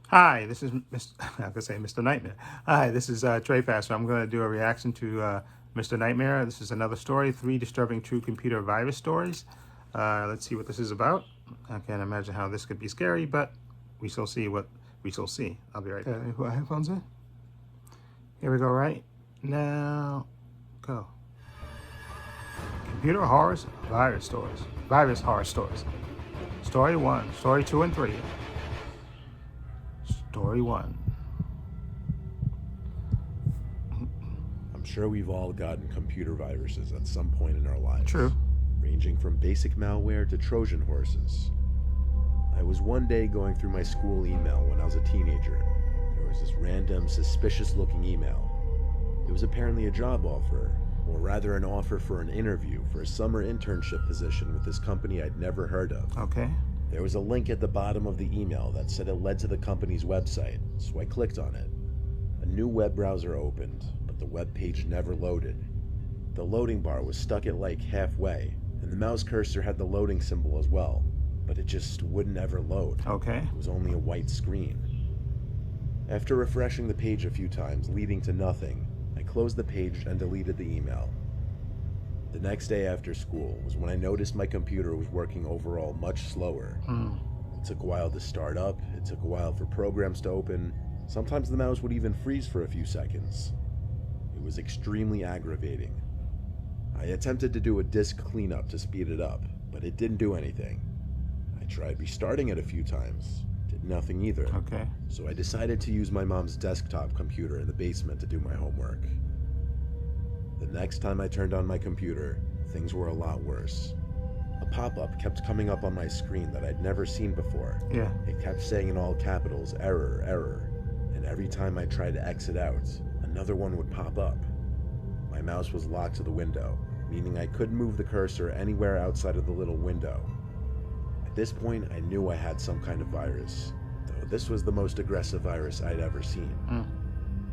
Hi, this is Mr. I could say Mr. Nightmare. Hi, this is Trey Pastor. I'm going to do a reaction to Mr. Nightmare. This is another story, 3 disturbing true computer virus stories. Let's see what this is about. I can't imagine how this could be scary, but we shall see what we shall see. I'll be right back. Put headphones in. Here we go, right? Now, go. Computer horrors, virus stories. Virus horror stories. Story 1, Story 2, and 3. Story 1. I'm sure we've all gotten computer viruses at some point in our lives. True. Ranging from basic malware to Trojan horses. I was one day going through my school email when I was a teenager. There was this random, suspicious-looking email. It was apparently a job offer, or rather an offer for an interview for a summer internship position with this company I'd never heard of. Okay. There was a link at the bottom of the email that said it led to the company's website, so I clicked on it. A new web browser opened, but the web page never loaded. The loading bar was stuck at like halfway, and the mouse cursor had the loading symbol as well, but it just wouldn't ever load. Okay. It was only a white screen. After refreshing the page a few times, leading to nothing, I closed the page and deleted the email. The next day after school was when I noticed my computer was working overall much slower. It took a while to start up, it took a while for programs to open, sometimes the mouse would even freeze for a few seconds. It was extremely aggravating. I attempted to do a disk cleanup to speed it up, but it didn't do anything. I tried restarting it a few times, did nothing either. Okay. So I decided to use my mom's desktop computer in the basement to do my homework. The next time I turned on my computer, things were a lot worse. A pop-up kept coming up on my screen that I'd never seen before. Yeah. It kept saying in all capitals, "Error, error," and every time I tried to exit out, another one would pop up. My mouse was locked to the window, meaning I couldn't move the cursor anywhere outside of the little window. At this point, I knew I had some kind of virus, though this was the most aggressive virus I'd ever seen.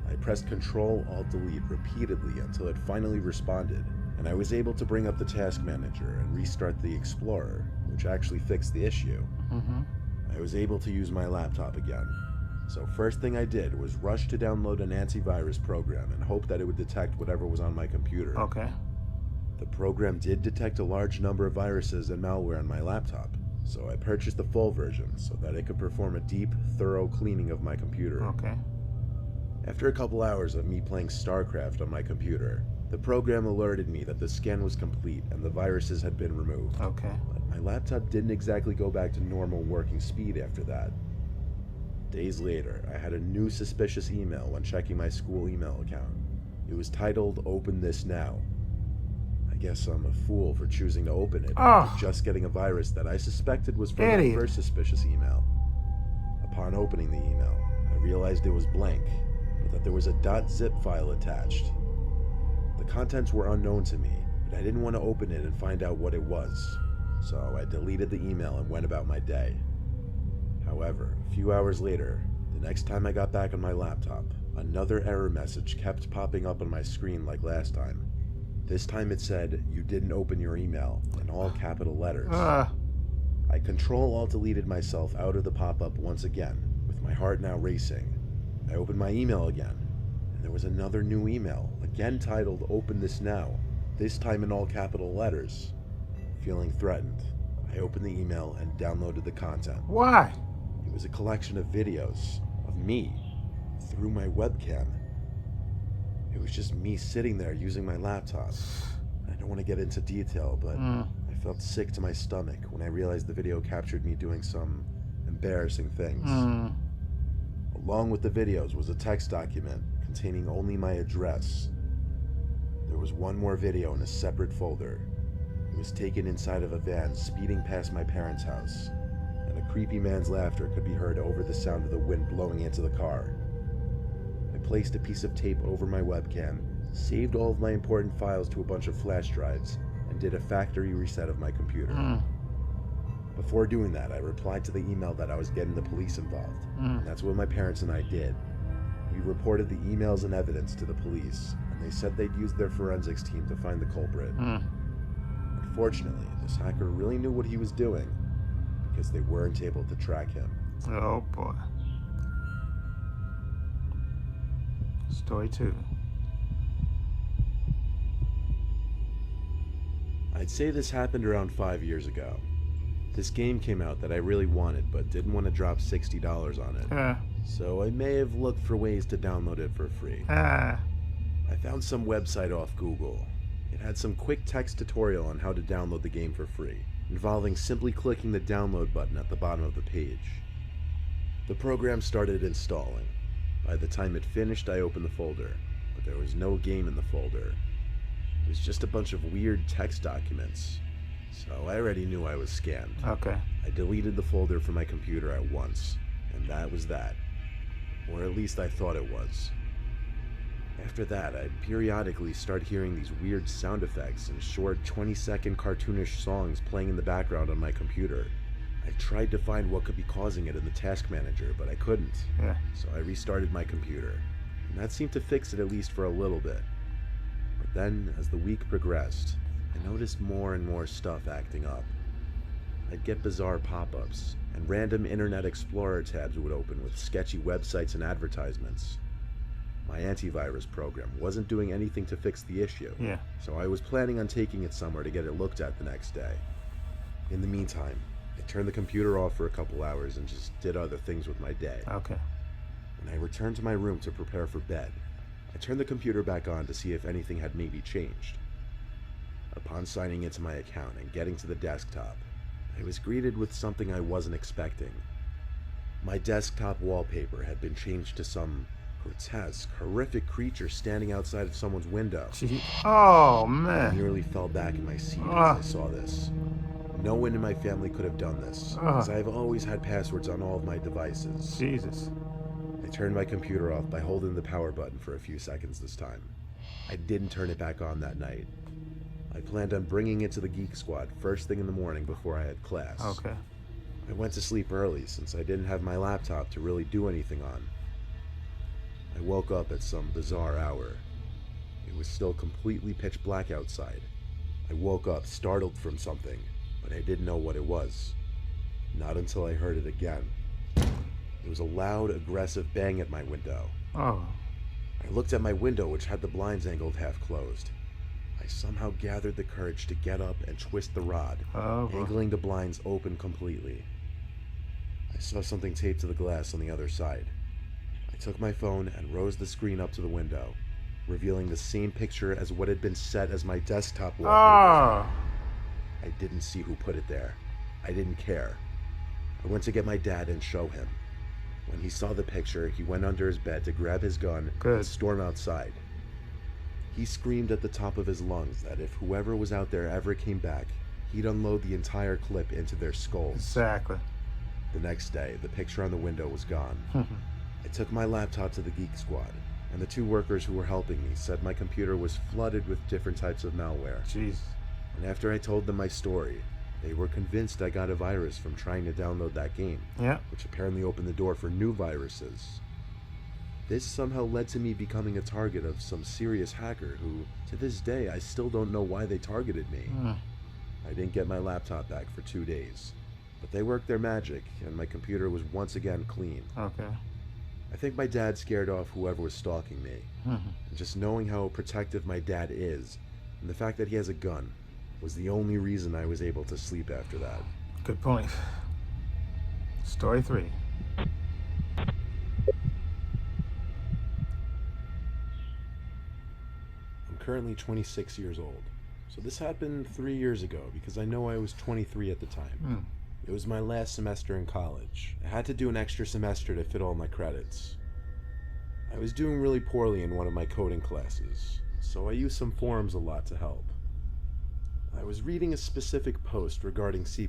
I pressed Ctrl-Alt-Delete repeatedly until it finally responded, and I was able to bring up the task manager and restart the Explorer, which actually fixed the issue. I was able to use my laptop again. So first thing I did was rush to download an antivirus program and hope that it would detect whatever was on my computer. Okay. The program did detect a large number of viruses and malware on my laptop, so I purchased the full version so that it could perform a deep, thorough cleaning of my computer. Okay. After a couple hours of me playing StarCraft on my computer, the program alerted me that the scan was complete and the viruses had been removed. Okay. But my laptop didn't exactly go back to normal working speed after that. Days later, I had a new suspicious email when checking my school email account. It was titled, "Open this now." I guess I'm a fool for choosing to open it after just getting a virus that I suspected was from the first suspicious email. Upon opening the email, I realized it was blank, but that there was a .zip file attached. The contents were unknown to me, but I didn't want to open it and find out what it was, so I deleted the email and went about my day. However, a few hours later, the next time I got back on my laptop, another error message kept popping up on my screen like last time. This time it said, "You didn't open your email," in all capital letters. I Ctrl-Alt-Deleted myself out of the pop-up once again, with my heart now racing. I opened my email again, and there was another new email, again titled, "Open this now," this time in all capital letters. Feeling threatened, I opened the email and downloaded the content. Why? It was a collection of videos of me through my webcam. It was just me sitting there using my laptop. I don't want to get into detail, but I felt sick to my stomach when I realized the video captured me doing some embarrassing things. Along with the videos was a text document containing only my address. There was one more video in a separate folder. It was taken inside of a van speeding past my parents' house, and a creepy man's laughter could be heard over the sound of the wind blowing into the car. I placed a piece of tape over my webcam, saved all of my important files to a bunch of flash drives, and did a factory reset of my computer. Before doing that, I replied to the email that I was getting the police involved, and that's what my parents and I did. We reported the emails and evidence to the police, and they said they'd use their forensics team to find the culprit. Unfortunately, this hacker really knew what he was doing, because they weren't able to track him. Oh boy. Story 2. I'd say this happened around 5 years ago. This game came out that I really wanted, but didn't want to drop $60 on it. So I may have looked for ways to download it for free. I found some website off Google. It had some quick text tutorial on how to download the game for free, involving simply clicking the download button at the bottom of the page. The program started installing. By the time it finished, I opened the folder, but there was no game in the folder. It was just a bunch of weird text documents. So I already knew I was scammed. Okay. I deleted the folder from my computer at once, and that was that. Or at least I thought it was. After that, I'd periodically start hearing these weird sound effects and short 20-second cartoonish songs playing in the background on my computer. I tried to find what could be causing it in the task manager, but I couldn't. So I restarted my computer, and that seemed to fix it at least for a little bit. But then, as the week progressed, I noticed more and more stuff acting up. I'd get bizarre pop-ups, and random Internet Explorer tabs would open with sketchy websites and advertisements. My antivirus program wasn't doing anything to fix the issue, so I was planning on taking it somewhere to get it looked at the next day. In the meantime, I turned the computer off for a couple hours and just did other things with my day. Okay. When I returned to my room to prepare for bed, I turned the computer back on to see if anything had maybe changed. Upon signing into my account and getting to the desktop, I was greeted with something I wasn't expecting. My desktop wallpaper had been changed to some grotesque, horrific creature standing outside of someone's window. Oh, I man. nearly fell back in my seat as I saw this. No one in my family could have done this, as I've always had passwords on all of my devices. Jesus. I turned my computer off by holding the power button for a few seconds this time. I didn't turn it back on that night. I planned on bringing it to the Geek Squad first thing in the morning before I had class. Okay. I went to sleep early since I didn't have my laptop to really do anything on. I woke up at some bizarre hour. It was still completely pitch black outside. I woke up startled from something, but I didn't know what it was. Not until I heard it again. It was a loud, aggressive bang at my window. I looked at my window, which had the blinds angled half closed. I somehow gathered the courage to get up and twist the rod, angling the blinds open completely. I saw something taped to the glass on the other side. I took my phone and rose the screen up to the window, revealing the same picture as what had been set as my desktop wallpaper. I didn't see who put it there. I didn't care. I went to get my dad and show him. When he saw the picture, he went under his bed to grab his gun and storm outside. He screamed at the top of his lungs that if whoever was out there ever came back, he'd unload the entire clip into their skulls. Exactly. The next day, the picture on the window was gone. I took my laptop to the Geek Squad, and the two workers who were helping me said my computer was flooded with different types of malware. Jeez. And after I told them my story, they were convinced I got a virus from trying to download that game, which apparently opened the door for new viruses. This somehow led to me becoming a target of some serious hacker who, to this day, I still don't know why they targeted me. I didn't get my laptop back for 2 days, but they worked their magic, and my computer was once again clean. Okay. I think my dad scared off whoever was stalking me. And just knowing how protective my dad is, and the fact that he has a gun, was the only reason I was able to sleep after that. Good point. Story 3. I'm currently 26 years old. So this happened 3 years ago because I know I was 23 at the time. It was my last semester in college. I had to do an extra semester to fit all my credits. I was doing really poorly in one of my coding classes, so I used some forums a lot to help. I was reading a specific post regarding C++,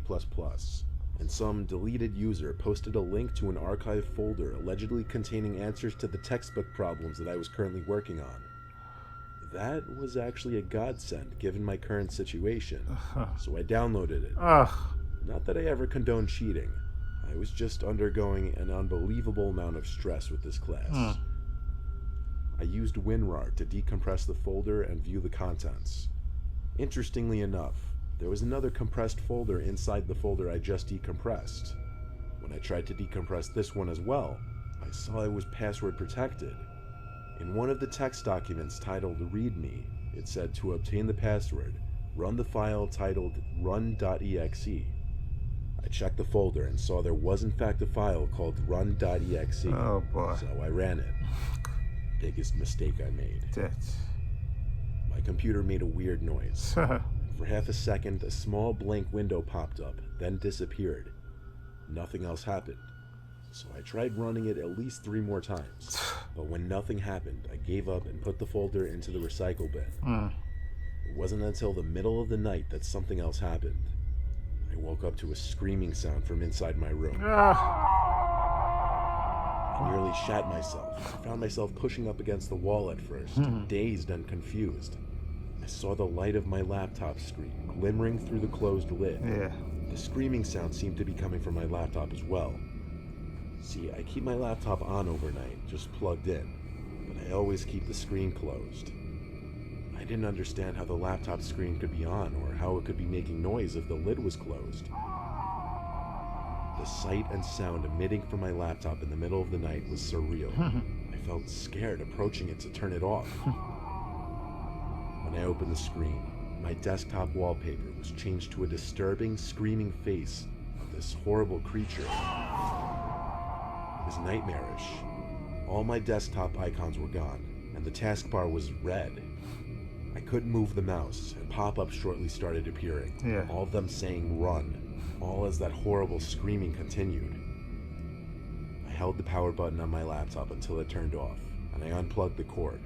and some deleted user posted a link to an archive folder allegedly containing answers to the textbook problems that I was currently working on. That was actually a godsend given my current situation, so I downloaded it. Not that I ever condone cheating. I was just undergoing an unbelievable amount of stress with this class. I used WinRAR to decompress the folder and view the contents. Interestingly enough, there was another compressed folder inside the folder I just decompressed. When I tried to decompress this one as well, I saw it was password protected. In one of the text documents titled README, it said to obtain the password, run the file titled run.exe. I checked the folder and saw there was in fact a file called run.exe. Oh boy. So I ran it. Biggest mistake I made. That's... My computer made a weird noise. For half a second, a small blank window popped up, then disappeared. Nothing else happened. So I tried running it at least 3 more times. But when nothing happened, I gave up and put the folder into the recycle bin. It wasn't until the middle of the night that something else happened. I woke up to a screaming sound from inside my room. I nearly shat myself. I found myself pushing up against the wall at first, dazed and confused. I saw the light of my laptop screen glimmering through the closed lid. Yeah. The screaming sound seemed to be coming from my laptop as well. See, I keep my laptop on overnight, just plugged in, but I always keep the screen closed. I didn't understand how the laptop screen could be on or how it could be making noise if the lid was closed. The sight and sound emitting from my laptop in the middle of the night was surreal. I felt scared approaching it to turn it off. When I opened the screen, my desktop wallpaper was changed to a disturbing, screaming face of this horrible creature. It was nightmarish. All my desktop icons were gone, and the taskbar was red. I couldn't move the mouse, and pop-ups shortly started appearing, all of them saying run, all as that horrible screaming continued. I held the power button on my laptop until it turned off, and I unplugged the cord.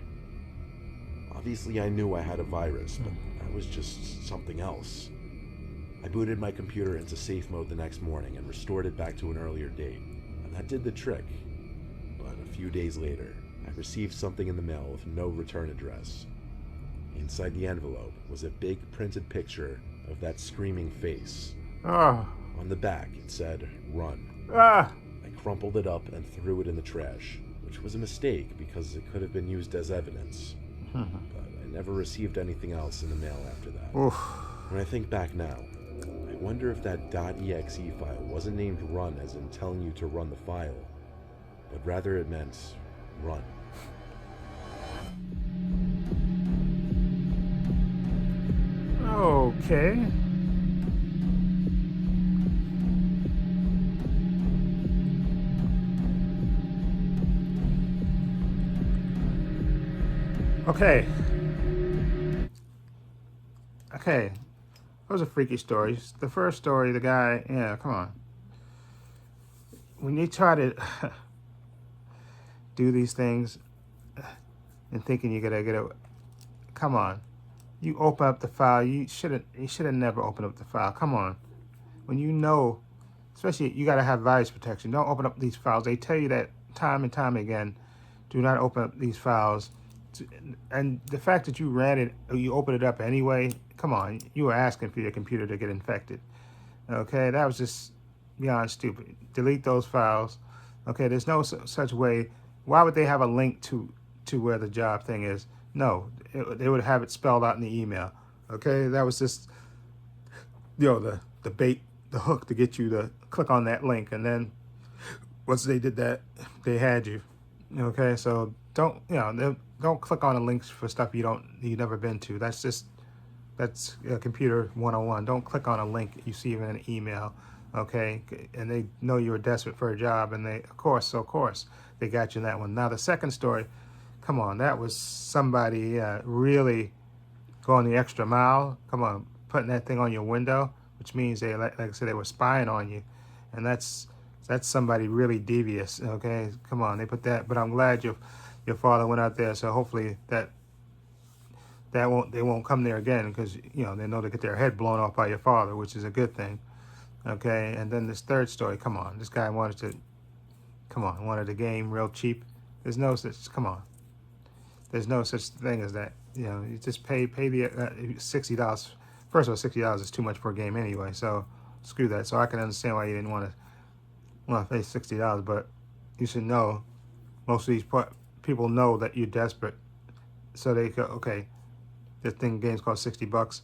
Obviously I knew I had a virus, but that was just something else. I booted my computer into safe mode the next morning and restored it back to an earlier date, and that did the trick. But a few days later, I received something in the mail with no return address. Inside the envelope was a big printed picture of that screaming face. On the back, it said, run. I crumpled it up and threw it in the trash, which was a mistake because it could have been used as evidence. But I never received anything else in the mail after that. When I think back now, I wonder if that .exe file wasn't named run as in telling you to run the file, but rather it meant run. Okay. Okay. Those are freaky stories. The first story, the guy, come on. When you try to do these things and thinking you're gonna get it, come on. You open up the file. You should have never opened up the file. Come on. When you know, especially you gotta have virus protection. Don't open up these files. They tell you that time and time again. Do not open up these files. And the fact that you ran it, or you opened it up anyway, come on, you were asking for your computer to get infected. Okay, that was just beyond stupid. Delete those files. Okay, there's no such way. Why would they have a link to where the job thing is? No, they would have it spelled out in the email. Okay, that was just, the bait, the hook to get you to click on that link. And then once they did that, they had you. Okay, so don't click on the links for stuff you've never been to. That's computer 101. Don't click on a link you see in an email, okay? And they know you were desperate for a job, and of course, they got you in that one. Now the second story, come on, that was somebody really going the extra mile. Come on, putting that thing on your window, which means they, like I said, they were spying on you, and that's somebody really devious. Okay, come on, they put that. But I'm glad your father went out there, so hopefully they won't come there again, because they know to get their head blown off by your father, which is a good thing. Okay, and then this third story, come on, this guy wanted the game real cheap. There's no such thing as that. You just pay the $60. First of all, $60 is too much for a game anyway, so screw that. So I can understand why you didn't want to pay $60, but you should know, most of these people know that you're desperate, so they go, okay, this game's cost $60.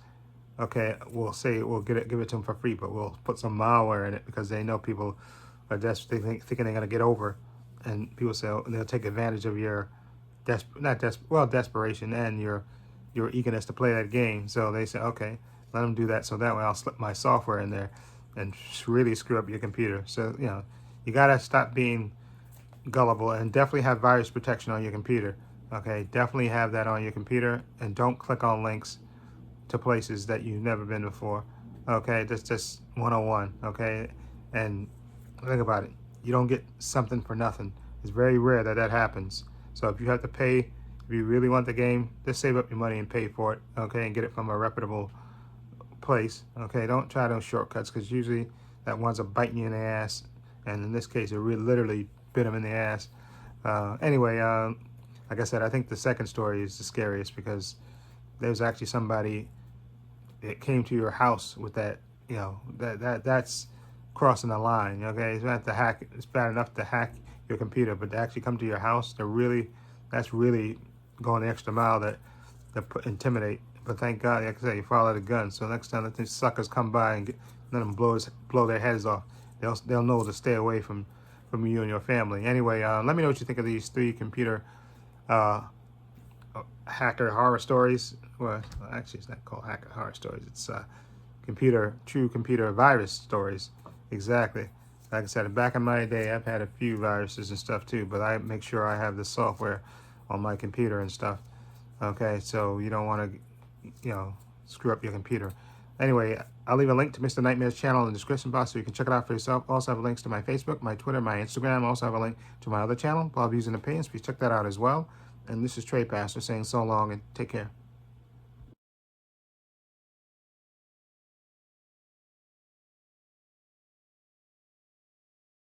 Okay, we'll give it to them for free, but we'll put some malware in it because they know people are desperate, thinking they're gonna get over, and people say they'll take advantage of your desperation and your eagerness to play that game. So they say, okay, let them do that, so that way I'll slip my software in there and really screw up your computer. So you gotta stop being gullible, and definitely have virus protection on your computer. Okay, definitely have that on your computer, and don't click on links to places that you've never been before. Okay, that's just 101. Okay, and think about it. You don't get something for nothing. It's very rare that that happens. So if you have to pay, if you really want the game, just save up your money and pay for it. Okay, and get it from a reputable place. Okay, don't try those shortcuts, because usually that winds up biting you in the ass. And in this case, it really literally bit him in the ass. Anyway, like I said, I think the second story is the scariest, because there's actually somebody that came to your house with that. That's crossing the line. Okay, it's not to hack. It's bad enough to hack your computer, but to actually come to your house, that's really going the extra mile to intimidate. But thank God, like I say, you follow the gun. So next time that these suckers come by and let them blow their heads off, they'll know to stay away from you and your family. Anyway, let me know what you think of these 3 computer hacker horror stories. Well, actually, it's not called hacker horror stories. It's true computer virus stories. Exactly. Like I said, back in my day, I've had a few viruses and stuff too, but I make sure I have the software on my computer and stuff. Okay, so you don't want to, screw up your computer. Anyway, I'll leave a link to Mr. Nightmare's channel in the description box so you can check it out for yourself. Also have links to my Facebook, my Twitter, my Instagram. Also have a link to my other channel, Bob Views and Opinions. Please check that out as well. And this is Trey Pastor saying so long and take care.